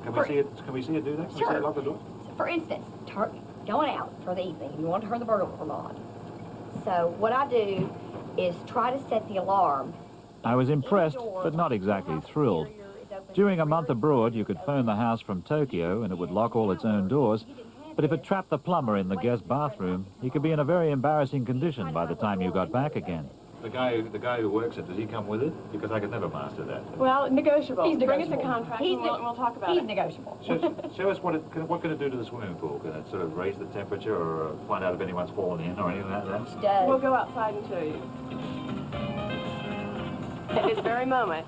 Can we see it do that? Can we see it lock the door? For instance, going out for the evening, you want to turn the burglar alarm on. So what I do is try to set the alarm. I was impressed, but not exactly thrilled. During a month abroad, you could phone the house from Tokyo and it would lock all its own doors. But if it trapped the plumber in the guest bathroom, he could be in a very embarrassing condition by the time you got back again. The guy who works it, does he come with it? Because I could never master that. Well, negotiable. He's Bring negotiable. us a contract He's and we'll talk about He's it. negotiable. Show us what can it do to the swimming pool? Can it sort of raise the temperature or find out if anyone's fallen in or anything like that? We'll go outside and show you. At this very moment,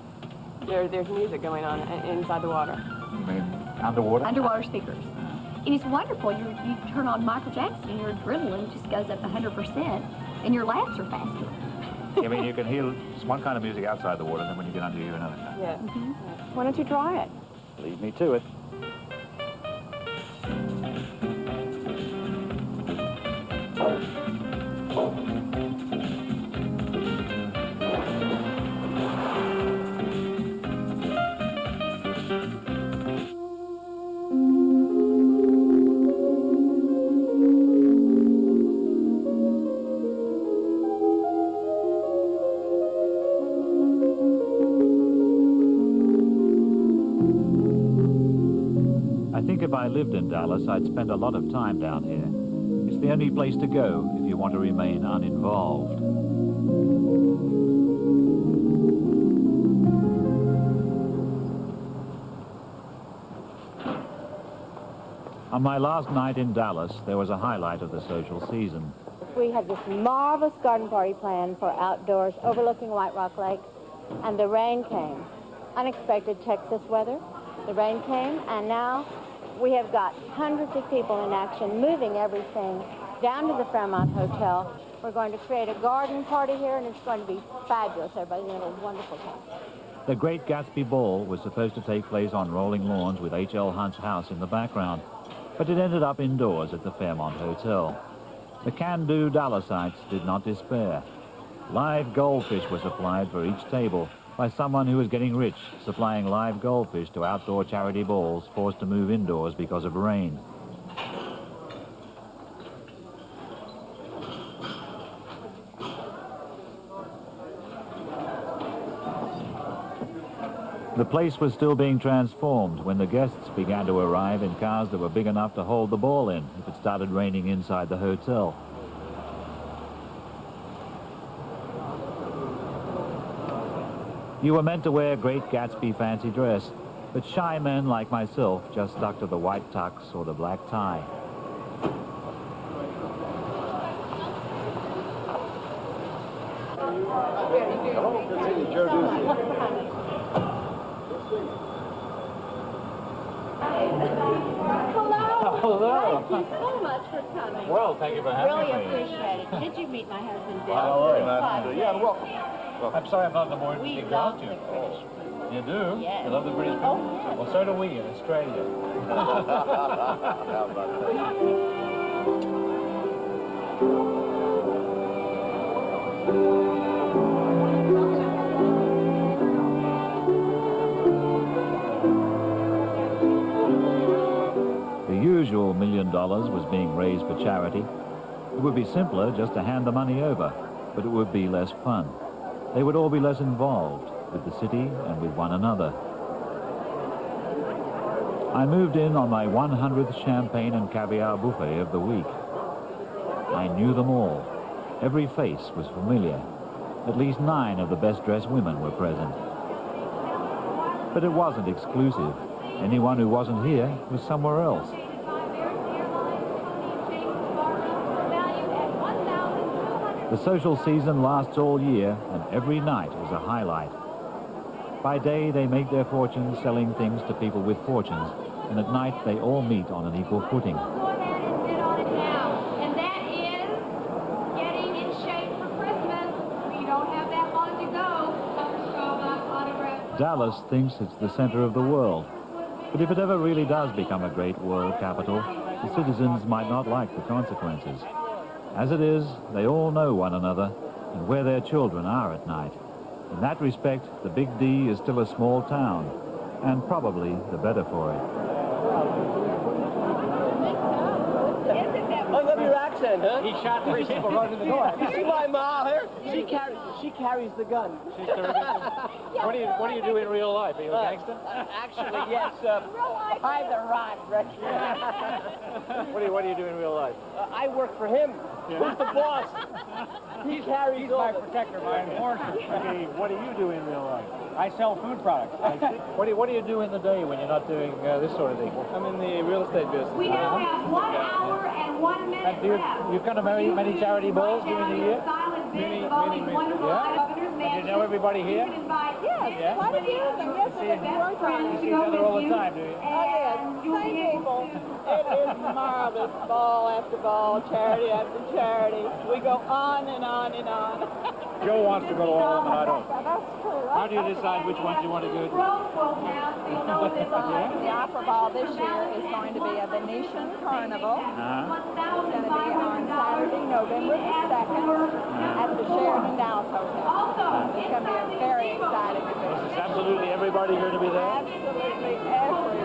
there's music going on inside the water. You mean underwater? Underwater speakers. It is wonderful. You turn on Michael Jackson and your adrenaline just goes up 100% and your laughs are faster. I mean, you can hear one kind of music outside the water, and then when you get under, you hear another kind. Yes. Why don't you try it? Lead me to it. if I lived in Dallas, I'd spend a lot of time down here. It's the only place to go if you want to remain uninvolved. On my last night in Dallas, there was a highlight of the social season. We had this marvelous garden party planned for outdoors overlooking White Rock Lake, and the rain came. Unexpected Texas weather. The rain came, and now we have got hundreds of people in action, moving everything down to the Fairmont Hotel. We're going to create a garden party here, and it's going to be fabulous. Everybody's going to have a wonderful time. The Great Gatsby Ball was supposed to take place on rolling lawns with H.L. Hunt's house in the background, but it ended up indoors at the Fairmont Hotel. The can-do Dallasites did not despair. Live goldfish were supplied for each table by someone who was getting rich, supplying live goldfish to outdoor charity balls forced to move indoors because of rain. The place was still being transformed when the guests began to arrive in cars that were big enough to hold the ball in if it started raining inside the hotel. You were meant to wear Great Gatsby fancy dress, but shy men like myself just stuck to the white tux or the black tie. Hello, good to see you, Joe. Hello. Thank you so much for coming. Well, thank you for having really me. appreciate it. Did you meet my husband, Bill? Oh, very nice Clive to meet you. Yeah, Day. welcome. I'm sorry I'm not in the more We interesting love costume. the British people. You do? Yes. You love the British people? Oh, yes. Well, so do we in Australia. How about that? The usual $1 million was being raised for charity. It would be simpler just to hand the money over, but it would be less fun. They would all be less involved with the city and with one another. I moved in on my 100th champagne and caviar buffet of the week. I knew them all. Every face was familiar. At least 9 of the best-dressed women were present. But it wasn't exclusive. Anyone who wasn't here was somewhere else. The social season lasts all year, and every night is a highlight. By day, they make their fortunes selling things to people with fortunes, and at night, they all meet on an equal footing. And that is getting in shape for Christmas. We don't have that long to go. Dallas thinks it's the center of the world. But if it ever really does become a great world capital, the citizens might not like the consequences. As it is, they all know one another and where their children are at night. In that respect, the Big D is still a small town, and probably the better for it. I love your accent, huh? He shot 3 people right in the door. You see my ma here? She carries the gun. She's terrific. What do you do in real life? Are you a gangster? Actually, yes. I'm the rock, Rick. What do you do in real life? I work for him. Who's the boss? He carries He's all my the... protector, my enforcer. Okay, what do you do in real life? I sell food products. What do you do in the day when you're not doing this sort of thing? I'm in the real estate business. We now have 1 hour and 1 minute And left. you've got to many charity balls during the year? Many. Yeah? And you know everybody here? Yes, quite a few of them. Yes, the best friends You see each other all the time, do you? Oh, yes. Same people. It is marvelous. Ball after ball, charity after charity. We go on and on and on. Joe wants to go to all of them, and I don't. That's true. How do you decide which ones you want to go to? The opera ball this year is going to be a Venetian Carnival. It's going to be on Saturday, November the 2nd at the Sheraton Dallas Hotel. It's going to be a very exciting event. Is absolutely everybody going to be there? Absolutely everyone.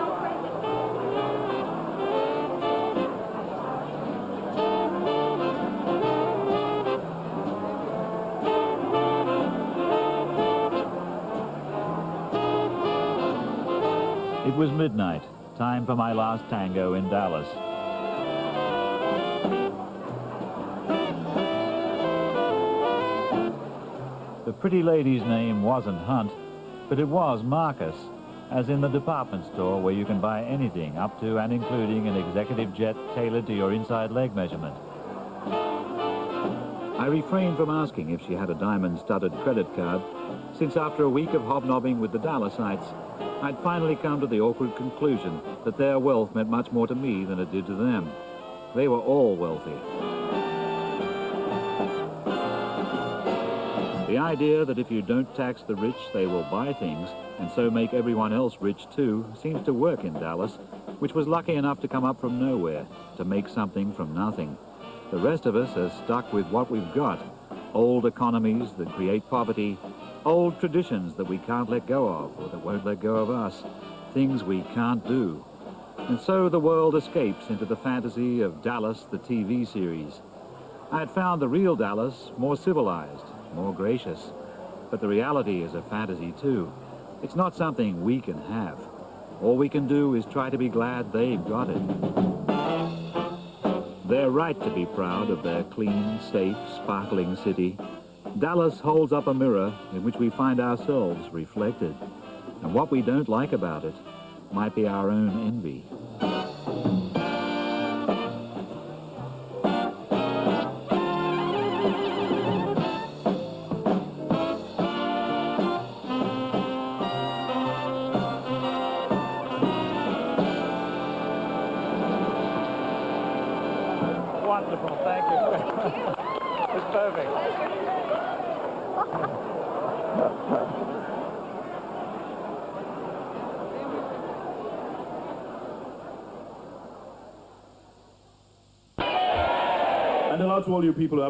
It was midnight. Time for my last tango in Dallas. The pretty lady's name wasn't Hunt, but it was Marcus, as in the department store where you can buy anything up to and including an executive jet tailored to your inside leg measurement. I refrained from asking if she had a diamond-studded credit card, since after a week of hobnobbing with the Dallasites, I'd finally come to the awkward conclusion that their wealth meant much more to me than it did to them. They were all wealthy. The idea that if you don't tax the rich, they will buy things, and so make everyone else rich too, seems to work in Dallas, which was lucky enough to come up from nowhere, to make something from nothing. The rest of us are stuck with what we've got. Old economies that create poverty, old traditions that we can't let go of, or that won't let go of us, things we can't do. And so the world escapes into the fantasy of Dallas, the TV series. I had found the real Dallas more civilized, more gracious. But the reality is a fantasy too. It's not something we can have. All we can do is try to be glad they've got it. They're right to be proud of their clean, safe, sparkling city. Dallas holds up a mirror in which we find ourselves reflected. And what we don't like about it might be our own envy. Wonderful, thank you. It's perfect. And hello to all you people who have